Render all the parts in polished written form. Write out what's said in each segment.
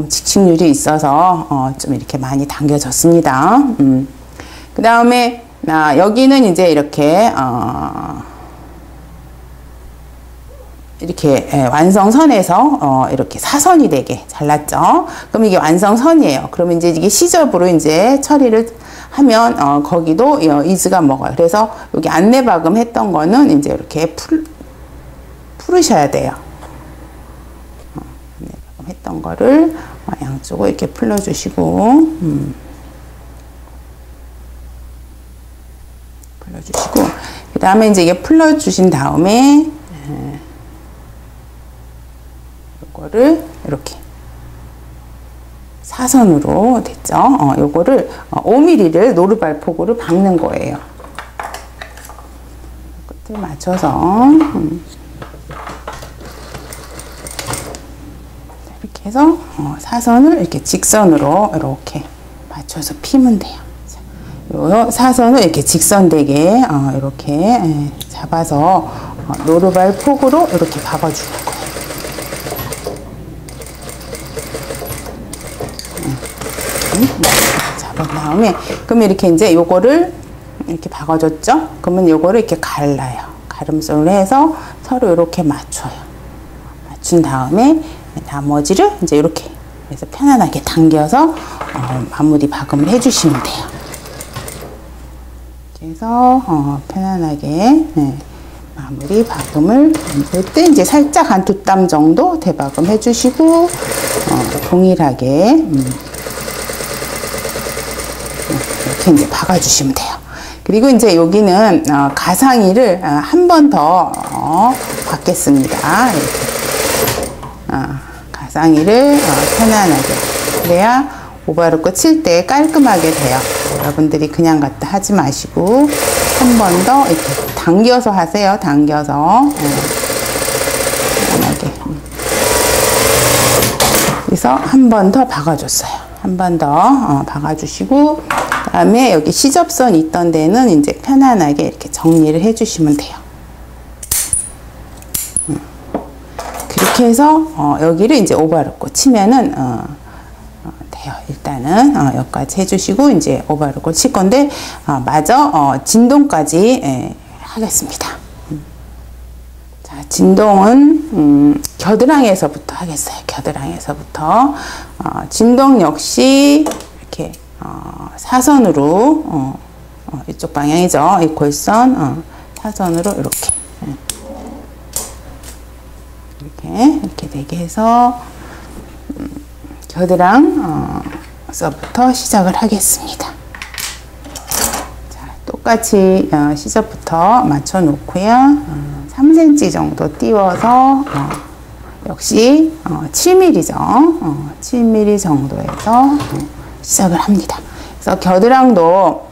조금 직식률이 있어서 좀 이렇게 많이 당겨졌습니다. 그 다음에 여기는 이제 이렇게 완성선에서 이렇게 사선이 되게 잘랐죠. 그럼 이게 완성선이에요. 그러면 이제 이게 시접으로 이제 처리를 하면 거기도 이즈가 먹어요. 그래서 여기 안내박음 했던 거는 이제 이렇게 풀으셔야 돼요. 안내박음 했던 거를 양쪽으로 이렇게 풀어주시고 풀어주시고 그 다음에 이제 이게 풀어주신 다음에 요거를 이렇게 사선으로 됐죠. 요거를 5mm를 노루발폭으로 박는 거예요. 끝을 맞춰서 이렇게 해서 사선을 이렇게 직선으로 이렇게 맞춰서 피면 돼요. 요 사선을 이렇게 직선되게 이렇게 잡아서 노루발폭으로 이렇게 박아주는 거예요. 잡은 다음에 그럼 이렇게 이제 요거를 이렇게 박아줬죠. 그러면 요거를 이렇게 갈라요. 가름솔로 해서 서로 이렇게 맞춰요. 맞춘 다음에 나머지를 이제 이렇게 해서 편안하게 당겨서 마무리 박음을 해주시면 돼요. 그래서 편안하게 마무리 박음을 할 때 이제 살짝 한 2땀 정도 대박음 해주시고 동일하게 이렇게 이제 박아주시면 돼요. 그리고 이제 여기는 가상이를 한 번 더 박겠습니다. 이렇게 가상이를 편안하게 그래야 오바로코 칠 때 깔끔하게 돼요. 여러분들이 그냥 갖다 하지 마시고 한 번 더 이렇게 당겨서 하세요. 당겨서 편안하게. 그래서 한 번 더 박아줬어요. 한 번 더 박아주시고 그 다음에 여기 시접선 있던 데는 이제 편안하게 이렇게 정리를 해주시면 돼요. 그렇게 해서 여기를 이제 오바로코 치면은 돼요. 일단은 여기까지 해주시고 이제 오바로코 칠 건데 마저 진동까지 하겠습니다. 자, 진동은 겨드랑이에서부터 하겠어요. 겨드랑이에서부터 진동 역시 이렇게 사선으로 이쪽 방향이죠. 이 골선 사선으로 이렇게 이렇게 되게 해서 겨드랑서부터 시작을 하겠습니다. 자, 똑같이 시접부터 맞춰 놓고요. 3cm 정도 띄워서 역시 7mm죠. 7mm 정도에서 시작을 합니다. 그래서 겨드랑도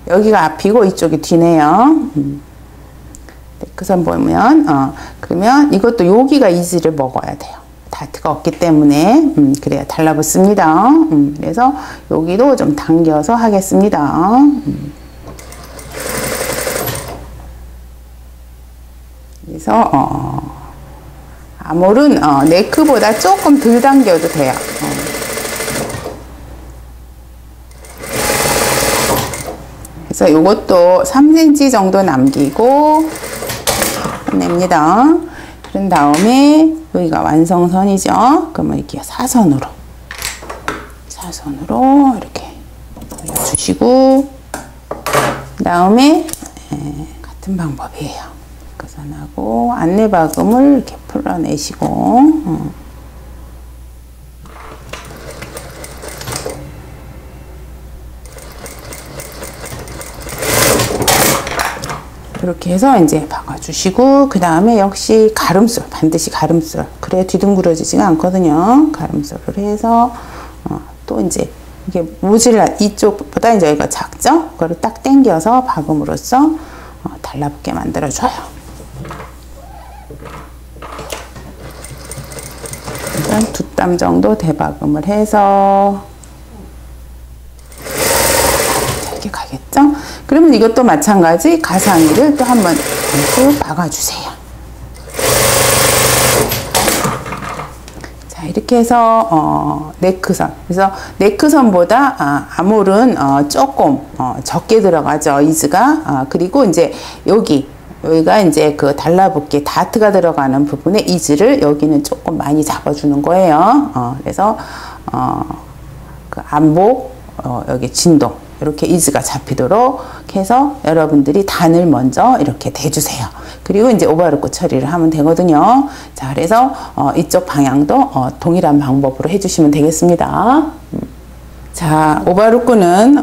여기가 앞이고 이쪽이 뒤네요. 네크선 보면 그러면 이것도 여기가 이즈를 먹어야 돼요. 다트가 없기 때문에 그래야 달라붙습니다. 그래서 여기도 좀 당겨서 하겠습니다. 그래서 아몰은 네크보다 조금 덜 당겨도 돼요. 그래서 이것도 3cm 정도 남기고 냅니다. 그런 다음에 여기가 완성선이죠. 그러면 이렇게 사선으로 이렇게 올려주시고 그 다음에 같은 방법이에요. 끝선하고 안내박음을 이렇게 풀어내시고 이렇게 해서 이제 박아주시고 그 다음에 역시 가름솔 반드시 가름솔 그래야 뒤둥그러지지가 않거든요. 가름솔을 해서 또 이제 이게 모질라 이쪽보다 이제 여기가 작죠? 그거를 딱 당겨서 박음으로써 달라붙게 만들어줘요. 일단 2땀 정도 대박음을 해서 이렇게 가겠죠? 그러면 이것도 마찬가지 가상이를 또 한번 박아주세요. 자, 이렇게 해서 네크선. 그래서 네크선보다 아몰은 조금 적게 들어가죠. 이즈가. 그리고 이제 여기가 이제 그 달라붙게 다트가 들어가는 부분에 이즈를 여기는 조금 많이 잡아주는 거예요. 그래서 그 안복 여기 진동 이렇게 이즈가 잡히도록 해서 여러분들이 단을 먼저 이렇게 대주세요. 그리고 이제 오바르코 처리를 하면 되거든요. 자, 그래서 이쪽 방향도 동일한 방법으로 해주시면 되겠습니다. 자, 오바루꾸는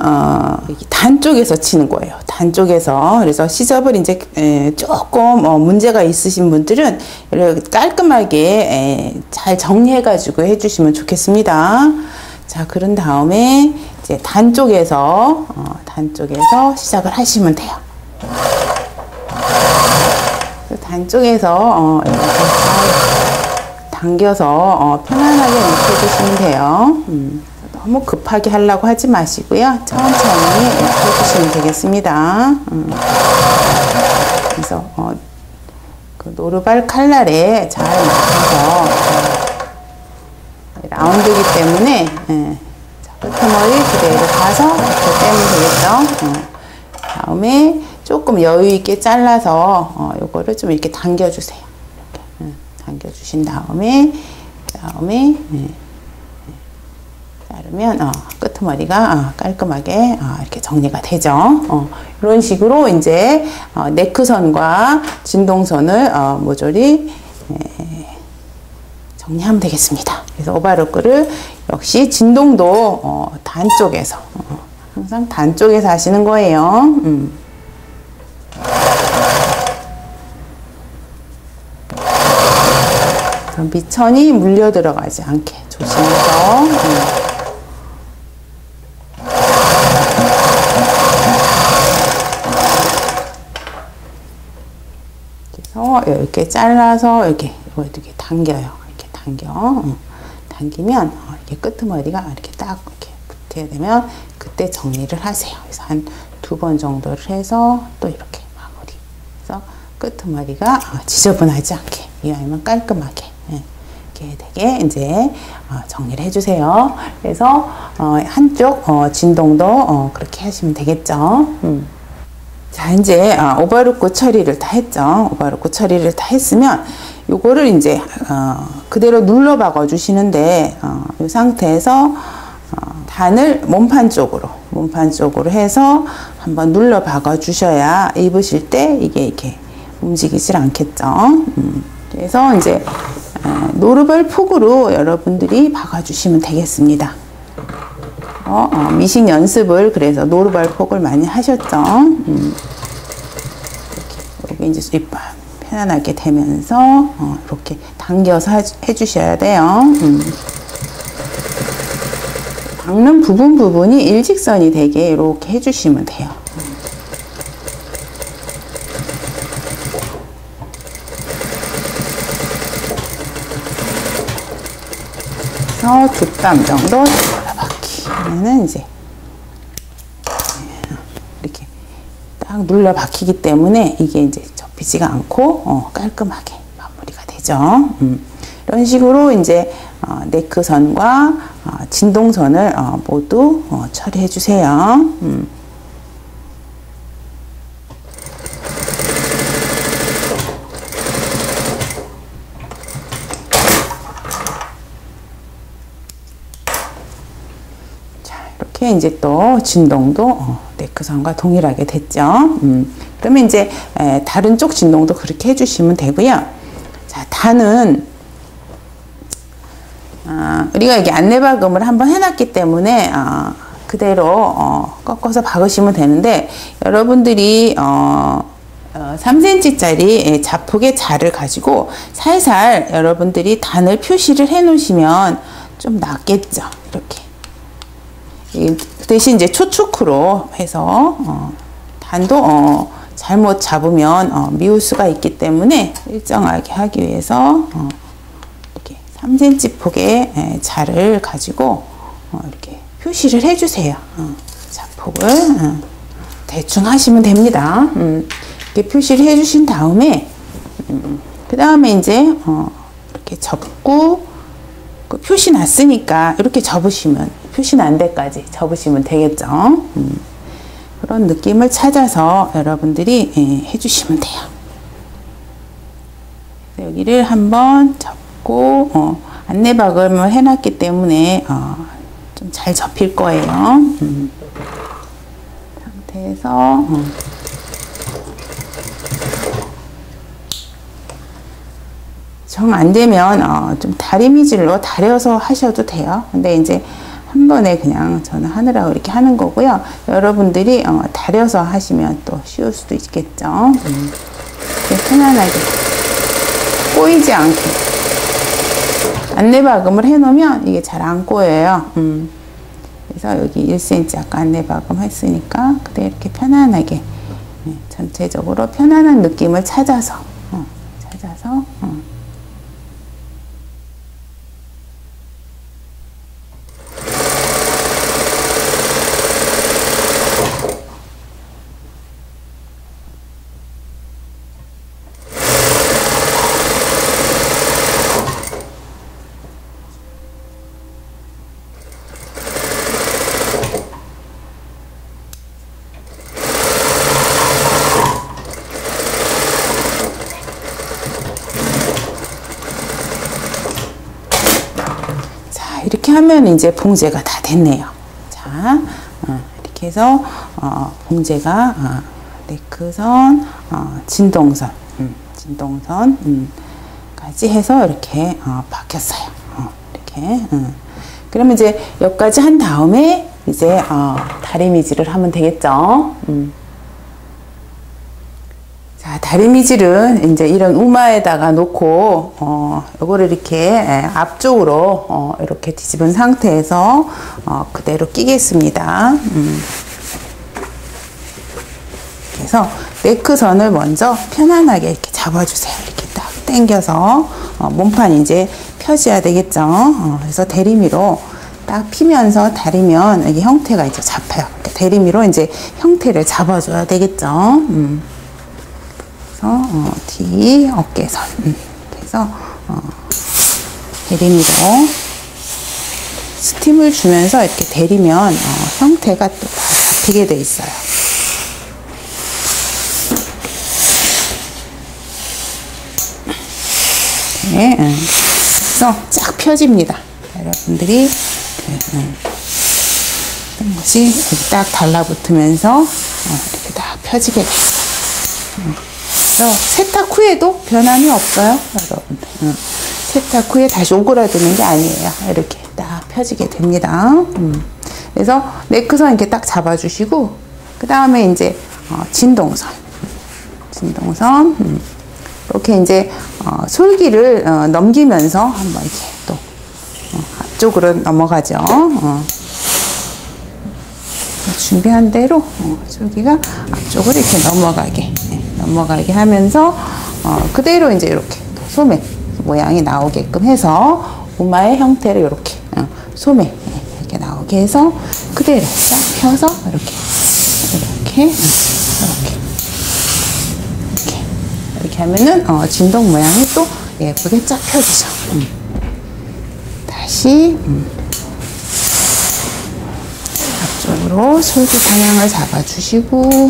단 쪽에서 치는 거예요. 단 쪽에서. 그래서 시접을 이제 조금 문제가 있으신 분들은 이렇게 깔끔하게 잘 정리해가지고 해주시면 좋겠습니다. 자, 그런 다음에 이제 단 쪽에서 시작을 하시면 돼요. 단 쪽에서 이렇게 당겨서 편안하게 이렇게 해주시면 돼요. 너무 급하게 하려고 하지 마시고요. 천천히 이렇게 해주시면 되겠습니다. 그래서 그 노르발 칼날에 잘 맞춰서 라운드이기 때문에 끝머리 그대로 가서 이렇게 떼면 되겠죠. 다음에 조금 여유 있게 잘라서 요거를 좀 이렇게 당겨주세요. 이렇게 당겨주신 다음에 자르면 끄트머리가 깔끔하게 이렇게 정리가 되죠. 이런 식으로 이제 네크선과 진동선을 모조리 정리하면 되겠습니다. 그래서 오바루크를 역시 진동도 단 쪽에서 항상 단 쪽에서 하시는 거예요. 미천이 물려 들어가지 않게 조심해서 그래서 이렇게 잘라서 이렇게 당겨요. 이렇게 당기면 이렇게 끄트머리가 이렇게 딱 이렇게 붙어야 되면 그때 정리를 하세요. 그래서 한 2번 정도를 해서 또 이렇게 마무리. 그래서 끄트머리가 지저분하지 않게 이왕이면 깔끔하게 이렇게 되게 이제 정리를 해주세요. 그래서 한쪽 진동도 그렇게 하시면 되겠죠. 자, 이제 오바루코 처리를 다 했죠. 오바루코 처리를 다 했으면 요거를 이제 그대로 눌러 박아 주시는데 이 상태에서 단을 몸판 쪽으로 해서 한번 눌러 박아 주셔야 입으실 때 이게 이렇게 움직이질 않겠죠. 그래서 이제 노르발 폭으로 여러분들이 박아 주시면 되겠습니다. 미식 연습을 그래서 노르발 폭을 많이 하셨죠. 이렇게 여기 이제 입 편안하게 되면서 이렇게 당겨서 해주셔야 돼요. 박는 부분이 일직선이 되게 이렇게 해주시면 돼요. 그래서 2땀 정도 눌러박기 하면은 이제 이렇게 딱 눌러박히기 때문에 이게 이제 접히지가 않고 깔끔하게 마무리가 되죠. 이런 식으로 이제 네크선과 진동선을 모두 처리해 주세요. 이렇게 이제 또 진동도 네크선과 동일하게 됐죠. 그러면 이제 다른 쪽 진동도 그렇게 해주시면 되고요. 자, 단은 우리가 이게 안내박음을 한번 해놨기 때문에 그대로 꺾어서 박으시면 되는데 여러분들이 3cm짜리 자폭의 자를 가지고 살살 여러분들이 단을 표시를 해 놓으시면 좀 낫겠죠. 이렇게. 그 대신 이제 초축으로 해서 단도 잘못 잡으면 미울 수가 있기 때문에 일정하게 하기 위해서 이렇게 3cm 폭의 자를 가지고 이렇게 표시를 해주세요. 자폭을 대충 하시면 됩니다. 이렇게 표시를 해주신 다음에 그 다음에 이제 이렇게 접고 그 표시 났으니까 이렇게 접으시면, 표시 난 데까지 접으시면 되겠죠. 그런 느낌을 찾아서 여러분들이 해주시면 돼요. 여기를 한번 접고 안내박음을 해놨기 때문에 좀 잘 접힐 거예요. 상태에서 정 안되면 좀 다리미질로 다려서 하셔도 돼요. 근데 이제 한 번에 그냥 저는 하느라고 이렇게 하는 거고요. 여러분들이 다려서 하시면 또 쉬울 수도 있겠죠. 이렇게 편안하게 꼬이지 않게 안내박음을 해놓으면 이게 잘 안 꼬여요. 그래서 여기 1cm 아까 안내박음 했으니까 그대로 이렇게 편안하게 전체적으로 편안한 느낌을 찾아서 이렇게 하면 이제 봉제가 다 됐네요. 자, 이렇게 해서 봉제가 네크선, 진동선, 진동선까지 해서 이렇게 박혔어요. 이렇게. 그러면 이제 여기까지 한 다음에 이제 다리미질을 하면 되겠죠. 자, 다리미질은 이제 이런 우마에다가 놓고 요거를 이렇게 앞쪽으로 이렇게 뒤집은 상태에서 그대로 끼겠습니다. 그래서 네크선을 먼저 편안하게 이렇게 잡아주세요. 이렇게 딱 당겨서 몸판 이제 펴줘야 되겠죠. 그래서 대리미로 딱 피면서 다리면 이게 형태가 이제 잡혀요. 대리미로 이제 형태를 잡아줘야 되겠죠. 뒤 어깨선 그래서 대리미로 스팀을 주면서 이렇게 대리면 형태가 또 다 잡히게 돼 있어요. 네, 그래서 쫙 펴집니다. 여러분들이 것이 여기 딱 달라붙으면서 이렇게 딱 펴지게 돼요. 세탁 후에도 변함이 없어요, 여러분들. 세탁 후에 다시 오그라드는 게 아니에요. 이렇게 딱 펴지게 됩니다. 그래서 네크선 이렇게 딱 잡아주시고, 그 다음에 이제 진동선, 이렇게 이제 솔기를 넘기면서 한번 이렇게 또 앞쪽으로 넘어가죠. 준비한 대로 솔기가 앞쪽으로 이렇게 넘어가게 하면서 그대로 이제 이렇게 소매 모양이 나오게끔 해서 우마의 형태를 이렇게 소매 이렇게 나오게 해서 그대로 싹 펴서 이렇게 하면은 진동 모양이 또 예쁘게 쫙 펴지죠. 다시 앞쪽으로 솔기 방향을 잡아주시고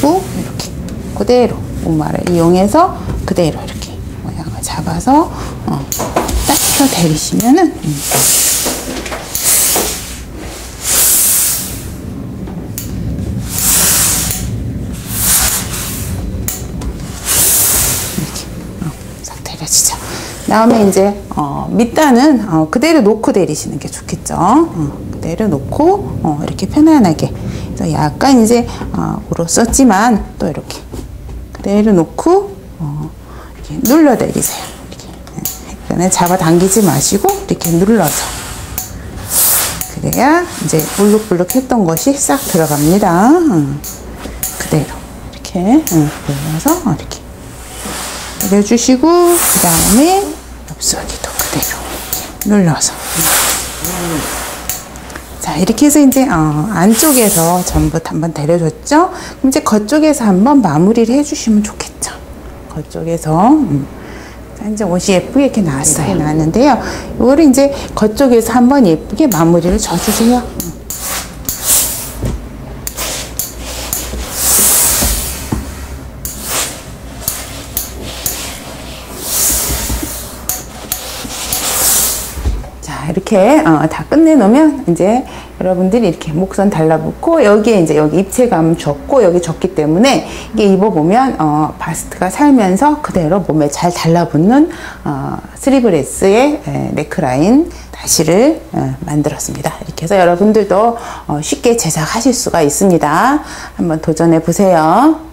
이렇게 그대로 우마를 이용해서 그대로 이렇게 모양을 잡아서 딱 펴 대리시면은 싹 대려지죠. 다음에 이제 밑단은 그대로 놓고 대리시는 게 좋겠죠. 그대로 놓고 이렇게 편안하게 약간 이제 울었었지만 또 이렇게 그대로 놓고 이렇게 눌러 내리세요. 이렇게 잡아당기지 마시고 이렇게 눌러서 그래야 이제 울룩불룩 했던 것이 싹 들어갑니다. 그대로 이렇게 눌러서 이렇게 내려주시고 그 다음에 옆솔기도 그대로 눌러서 자, 이렇게 해서 이제 안쪽에서 전부 한번 데려줬죠. 그럼 이제 겉쪽에서 한번 마무리를 해주시면 좋겠죠. 겉쪽에서 이제 옷이 예쁘게 이렇게 나왔어요. 이렇게 나왔는데요. 이거를 이제 겉쪽에서 한번 예쁘게 마무리를 져주세요. 이렇게 다 끝내놓으면 이제 여러분들이 이렇게 목선 달라붙고 여기에 이제 여기 입체감 줬고 여기 줬기 때문에 이게 입어보면 바스트가 살면서 그대로 몸에 잘 달라붙는 스리브레스의 넥라인 나시를 만들었습니다. 이렇게 해서 여러분들도 쉽게 제작하실 수가 있습니다. 한번 도전해 보세요.